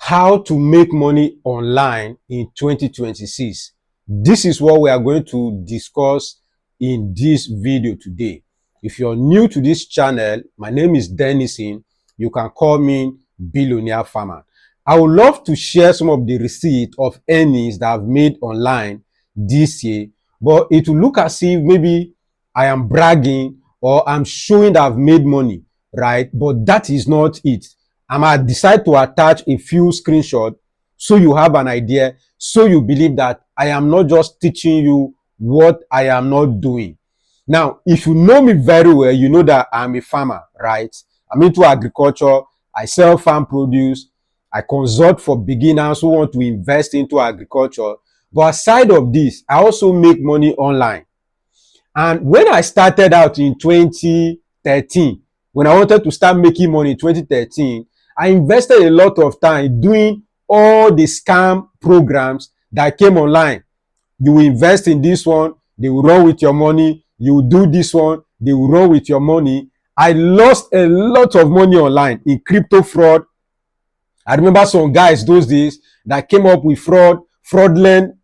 How to make money online in 2026. This is what we are going to discuss in this video today. If you're new to this channel, my name is Denison. You can call me Billionaire Farmer. I would love to share some of the receipt of earnings that I've made online this year, but it will look as if maybe I am bragging or I'm showing that I've made money, right? But that is not it. I might decide to attach a few screenshots so you have an idea, so you believe that I am not just teaching you what I am not doing. Now, if you know me very well, you know that I'm a farmer, right? I'm into agriculture. I sell farm produce. I consult for beginners who want to invest into agriculture. But aside of this, I also make money online. And when I started out in 2013, when I wanted to start making money in 2013, I invested a lot of time doing all the scam programs that came online. You will invest in this one, they will run with your money. You will do this one, they will run with your money. I lost a lot of money online in crypto fraud. I remember some guys those days that came up with fraudulent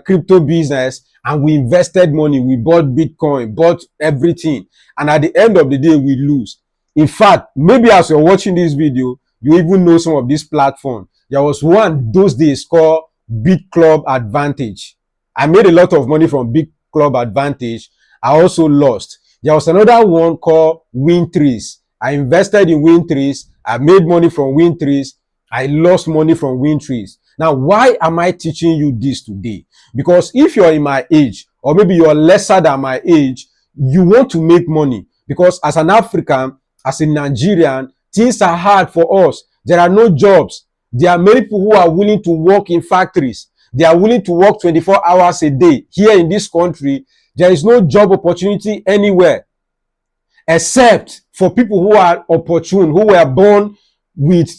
crypto business, and we invested money. We bought Bitcoin, bought everything. And at the end of the day, we lose. In fact, maybe as you're watching this video, you even know some of these platforms. There was one those days called Big Club Advantage. I made a lot of money from Big Club Advantage. I also lost. There was another one called Win3s. I invested in Win3s. I made money from Win3s. I lost money from Win3s. Now, why am I teaching you this today? Because if you're in my age, or maybe you're lesser than my age, you want to make money. Because as an African, as a Nigerian, things are hard for us. There are no jobs. There are many people who are willing to work in factories. They are willing to work 24 hours a day. Here in this country, there is no job opportunity anywhere, except for people who are opportune, who were born with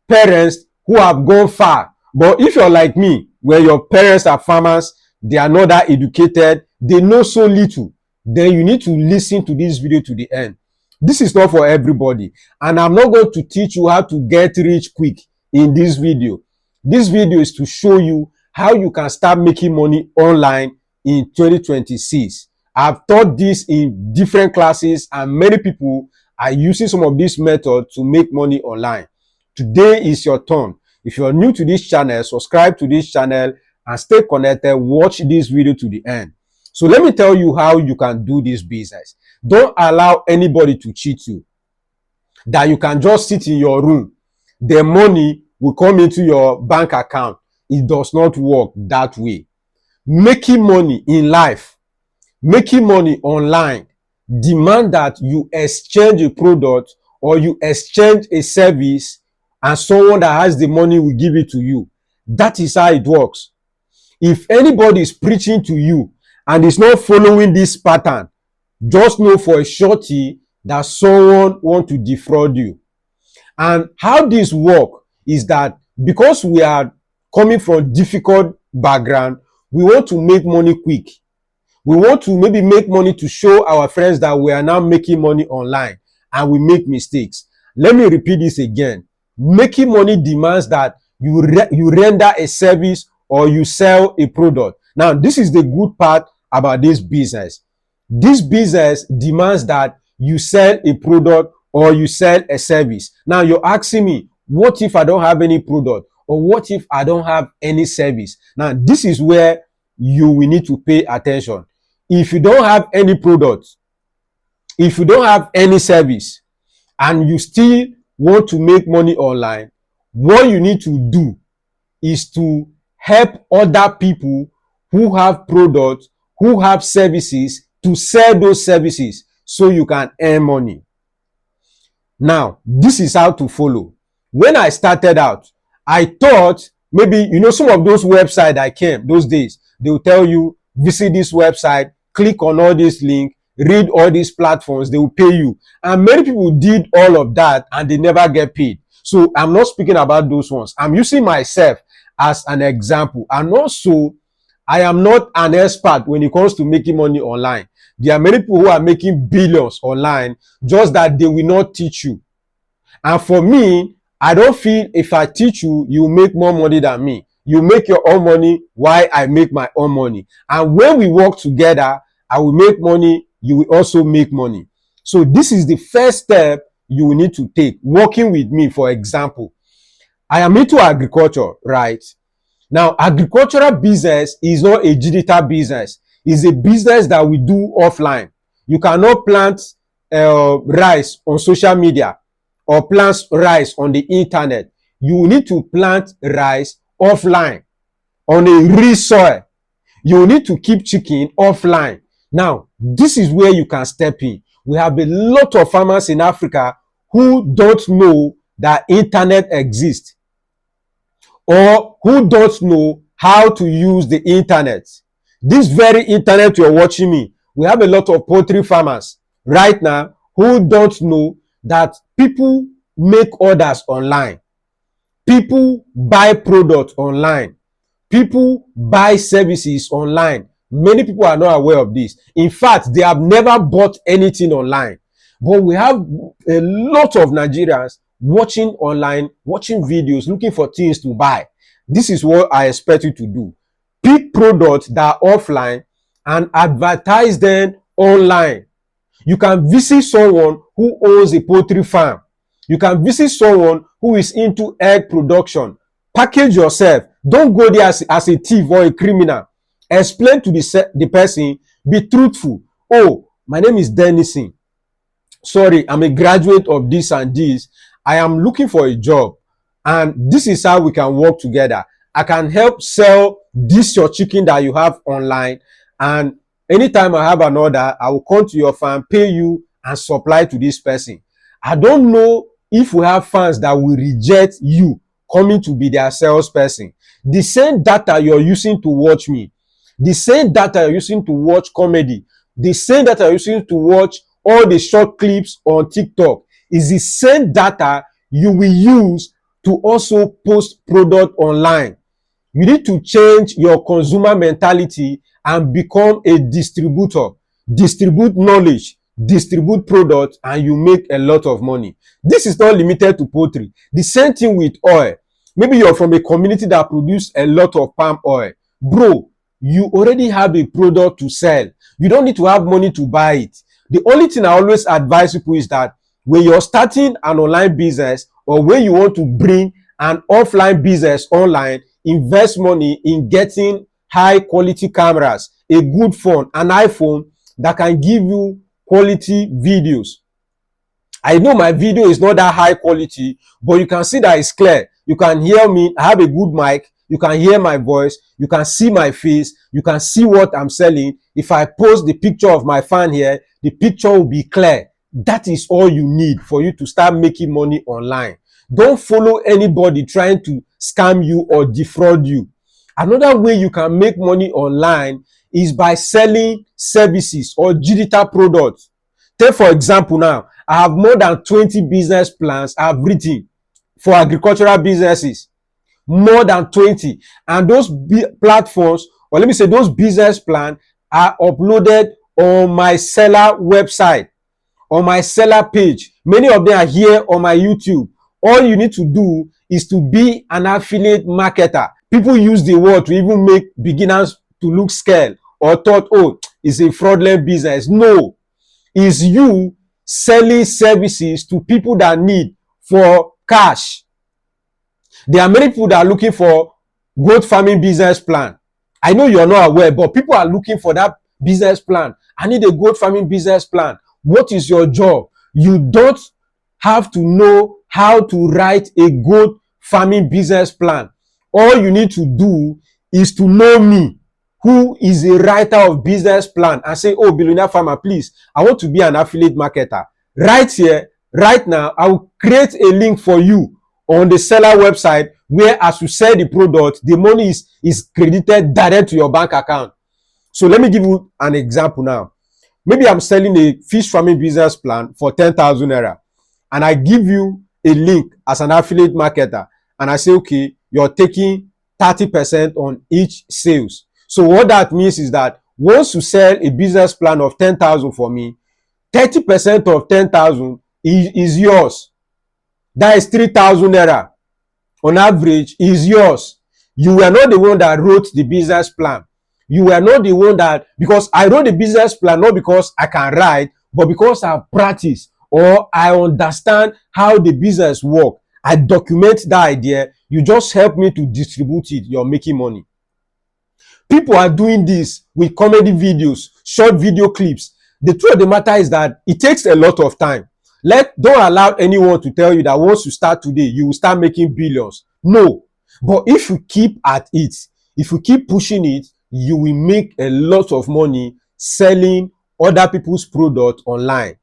parents who have gone far. But if you're like me, where your parents are farmers, they are not that educated, they know so little, then you need to listen to this video to the end. This is not for everybody. And I'm not going to teach you how to get rich quick in this video. This video is to show you how you can start making money online in 2026. I've taught this in different classes, and many people are using some of these methods to make money online. Today is your turn. If you're new to this channel, subscribe to this channel and stay connected. Watch this video to the end. So let me tell you how you can do this business. Don't allow anybody to cheat you. That you can just sit in your room. The money will come into your bank account. It does not work that way. Making money in life, making money online, demand that you exchange a product or you exchange a service, and someone that has the money will give it to you. That is how it works. If anybody is preaching to you and is not following this pattern, just know for a surety that someone wants to defraud you. And how this works is that because we are coming from difficult background, we want to make money quick. We want to maybe make money to show our friends that we are now making money online, and we make mistakes. Let me repeat this again. Making money demands that you render a service or you sell a product. Now, this is the good part about this business. This business demands that you sell a product or you sell a service. Now, you're asking me, what if I don't have any product? Or what if I don't have any service? Now, this is where you will need to pay attention. If you don't have any product, if you don't have any service, and you still want to make money online, what you need to do is to help other people who have products, who have services, to sell those services so you can earn money. Now, this is how to follow. When I started out, I thought maybe, some of those websites I came those days, they will tell you, visit this website, click on all this link, read all these platforms, they will pay you. And many people did all of that and they never get paid. So I'm not speaking about those ones. I'm using myself as an example. And also, I am not an expert when it comes to making money online. There are many people who are making billions online, just that they will not teach you. And for me, I don't feel if I teach you, you make more money than me. You make your own money while I make my own money. And when we work together, I will make money, you will also make money. So this is the first step you will need to take. Working with me, for example. I am into agriculture, right? Now, agricultural business is not a digital business. It's a business that we do offline. You cannot plant rice on social media or plant rice on the internet. You need to plant rice offline on a real soil. You need to keep chicken offline. Now, this is where you can step in. We have a lot of farmers in Africa who don't know that internet exists, or who don't know how to use the internet. This very internet you're watching me, we have a lot of poultry farmers right now who don't know that people make orders online. People buy products online. People buy services online. Many people are not aware of this. In fact, they have never bought anything online. But we have a lot of Nigerians watching online, watching videos, looking for things to buy. This is what I expect you to do. Pick products that are offline and advertise them online. You can visit someone who owns a poultry farm. You can visit someone who is into egg production. Package yourself. Don't go there as a thief or a criminal. Explain to the person. Be truthful. Oh, my name is Denison. Sorry, I'm a graduate of this and this. I am looking for a job. And this is how we can work together. I can help sell this your chicken that you have online. And anytime I have an order, I will come to your farm, pay you, and supply to this person. I don't know if we have fans that will reject you coming to be their salesperson. The same data you're using to watch me, the same data you're using to watch comedy, the same data you're using to watch all the short clips on TikTok is the same data you will use to also post product online. You need to change your consumer mentality and become a distributor. Distribute knowledge, distribute product, and you make a lot of money. This is not limited to poultry. The same thing with oil. Maybe you're from a community that produce a lot of palm oil. Bro, you already have a product to sell. You don't need to have money to buy it. The only thing I always advise people is that when you're starting an online business or when you want to bring an offline business online, invest money in getting high quality cameras, a good phone, an iPhone that can give you quality videos. I know my video is not that high quality, but you can see that it's clear. You can hear me. I have a good mic. You can hear my voice. You can see my face. You can see what I'm selling. If I post the picture of my fan here, the picture will be clear. That is all you need for you to start making money online. Don't follow anybody trying to scam you or defraud you. Another way you can make money online is by selling services or digital products. Take for example now, I have more than 20 business plans I have written for agricultural businesses. More than 20. And those platforms, or let me say those business plans are uploaded on my seller website, on my seller page. Many of them are here on my YouTube. All you need to do is to be an affiliate marketer. People use the word to even make beginners to look scared or thought, oh, it's a fraudulent business. No, it's you selling services to people that need for cash. There are many people that are looking for goat farming business plan. I know you're not aware, but people are looking for that business plan. I need a goat farming business plan. What is your job? You don't have to know how to write a goat farming business plan. All you need to do is to know me, who is a writer of business plan, and say, oh, Billionaire Farmer, please, I want to be an affiliate marketer. Right here, right now, I will create a link for you on the seller website where as you sell the product, the money is credited direct to your bank account. So let me give you an example now. Maybe I'm selling a fish farming business plan for 10,000 naira, and I give you a link as an affiliate marketer, and I say, okay, you're taking 30% on each sales. So what that means is that once you sell a business plan of 10,000 for me, 30% of 10,000 is yours. That is 3,000 naira on average is yours. You were not the one that wrote the business plan. You were not the one that, because I wrote the business plan not because I can write, but because I practice or I understand how the business work. I document that idea. You just help me to distribute it. You're making money. People are doing this with comedy videos, short video clips. The truth of the matter is that it takes a lot of time. Don't allow anyone to tell you that once you start today, you will start making billions. No. But if you keep at it, if you keep pushing it, you will make a lot of money selling other people's product online.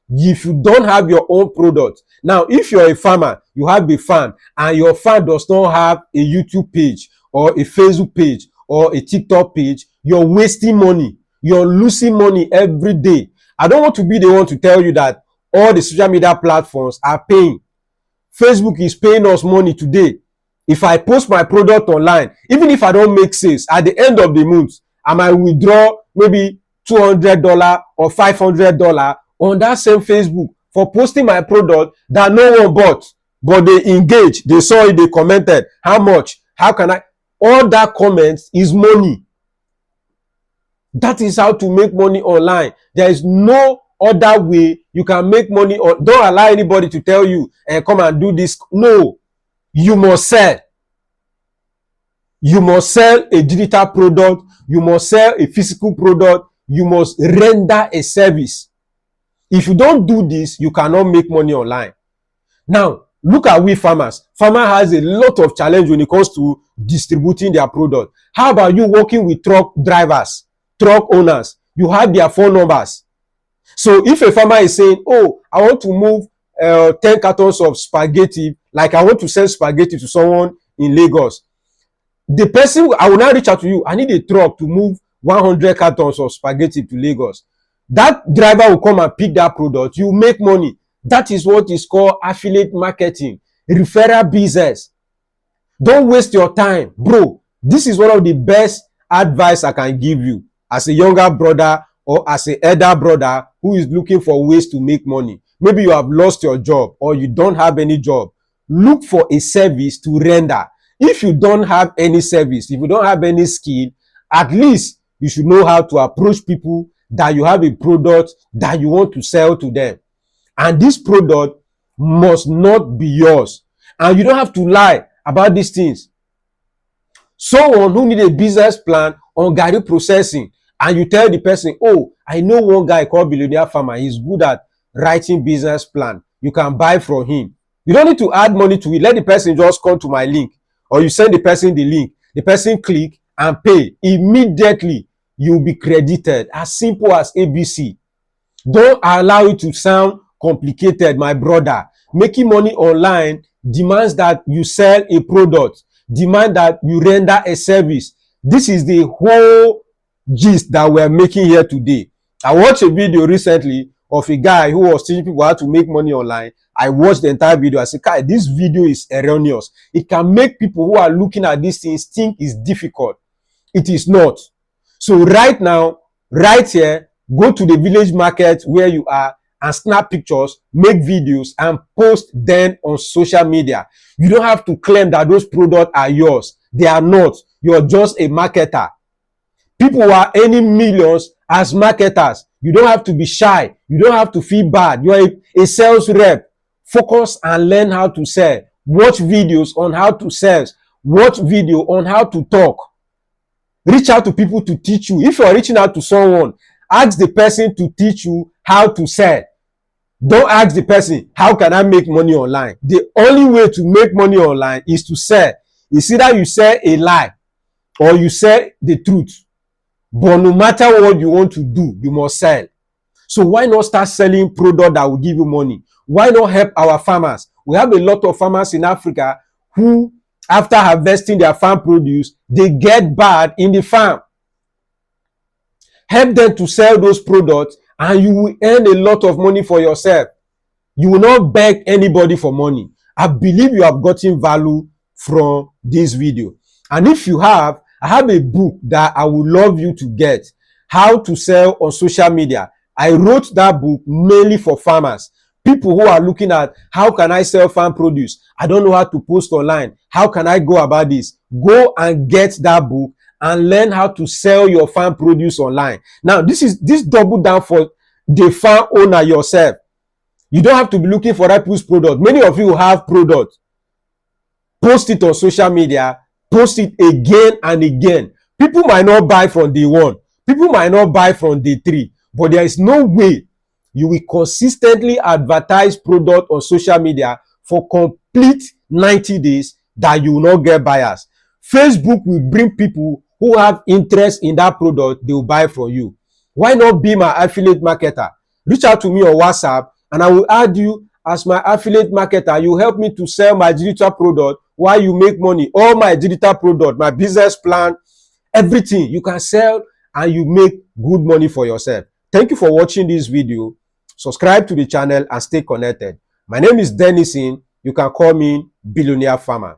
If you don't have your own product, now if you're a farmer, you have a farm and your farm does not have a YouTube page or a Facebook page or a TikTok page, you're wasting money. You're losing money every day. I don't want to be the one to tell you that all the social media platforms are paying. Facebook is paying us money today. If I post my product online, even if I don't make sales, at the end of the month, I might withdraw maybe $200 or $500 on that same Facebook for posting my product that no one bought, but they engaged, they saw it, they commented, how much, how can I, all that comments is money. That is how to make money online. There is no other way you can make money. Or don't allow anybody to tell you and come and do this. No, you must sell. You must sell a digital product. You must sell a physical product. You must render a service. If you don't do this, you cannot make money online. Now, look at we farmers. Farmer has a lot of challenge when it comes to distributing their product. How about you working with truck drivers, truck owners? You have their phone numbers. So if a farmer is saying, oh, I want to move 10 cartons of spaghetti, like I want to send spaghetti to someone in Lagos, the person, I will now reach out to you. I need a truck to move 100 cartons of spaghetti to Lagos. That driver will come and pick that product. You make money. That is what is called affiliate marketing, referral business. Don't waste your time, bro. This is one of the best advice I can give you as a younger brother or as an elder brother who is looking for ways to make money. Maybe you have lost your job or you don't have any job. Look for a service to render. If you don't have any service, if you don't have any skill, at least you should know how to approach people that you have a product that you want to sell to them. And this product must not be yours. And you don't have to lie about these things. Someone who needs a business plan on garri processing, and you tell the person, oh, I know one guy called Billionaire Farmer. He's good at writing business plan. You can buy from him. You don't need to add money to it. Let the person just come to my link, or you send the person the link. The person click and pay. Immediately, you'll be credited. As simple as ABC. Don't allow it to sound complicated, my brother. Making money online demands that you sell a product, demand that you render a service. This is the whole gist that we're making here today. I watched a video recently of a guy who was teaching people how to make money online. I watched the entire video. I said, "Kai, this video is erroneous. It can make people who are looking at these things think it's difficult. It is not." So right now, right here, go to the village market where you are and snap pictures, make videos, and post them on social media. You don't have to claim that those products are yours. They are not. You're just a marketer. People are earning millions as marketers. You don't have to be shy. You don't have to feel bad. You're a sales rep. Focus and learn how to sell. Watch videos on how to sell. Watch video on how to talk. Reach out to people to teach you. If you're reaching out to someone, ask the person to teach you how to sell. Don't ask the person, how can I make money online? The only way to make money online is to sell. It's either you sell a lie or you sell the truth. But no matter what you want to do, you must sell. So why not start selling product that will give you money? Why not help our farmers? We have a lot of farmers in Africa who, after harvesting their farm produce, they get bad in the farm. Help them to sell those products and you will earn a lot of money for yourself. You will not beg anybody for money. I believe you have gotten value from this video. And if you have, I have a book that I would love you to get. How to sell on social media. I wrote that book mainly for farmers. People who are looking at how can I sell farm produce? I don't know how to post online. How can I go about this? Go and get that book and learn how to sell your farm produce online. Now, this double down for the farm owner yourself. You don't have to be looking for that people's product. Many of you have product. Post it on social media. Post it again and again. People might not buy from day one. People might not buy from day three. But there is no way you will consistently advertise product on social media for complete 90 days that you will not get buyers. Facebook will bring people who have interest in that product. They will buy from you. Why not be my affiliate marketer? Reach out to me on WhatsApp and I will add you as my affiliate marketer. You help me to sell my digital product while you make money. All my digital product, my business plan, everything you can sell and you make good money for yourself. Thank you for watching this video. Subscribe to the channel and stay connected. My name is Dennison. You can call me Billionaire Farmer.